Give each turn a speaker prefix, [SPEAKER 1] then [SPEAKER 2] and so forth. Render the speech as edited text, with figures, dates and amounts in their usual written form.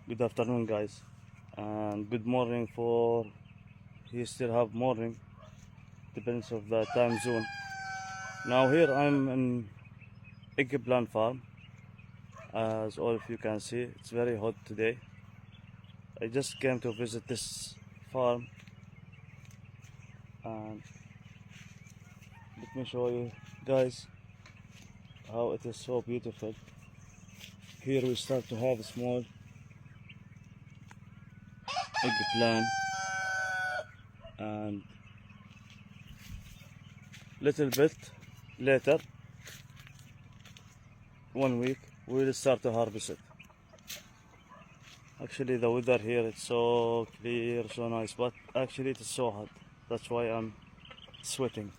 [SPEAKER 1] Good afternoon, guys, and good morning for you still have morning, depends of the time zone. Now here I'm in eggplant farm. As all of you can see, it's very hot today. I just came to visit this farm, and let me show you guys how it is so beautiful. Here we start to have small eggplant, and little bit later, 1 week, we will start to harvest it. Actually the weather here is so clear, so nice, but actually it is so hot. That's why I'm sweating.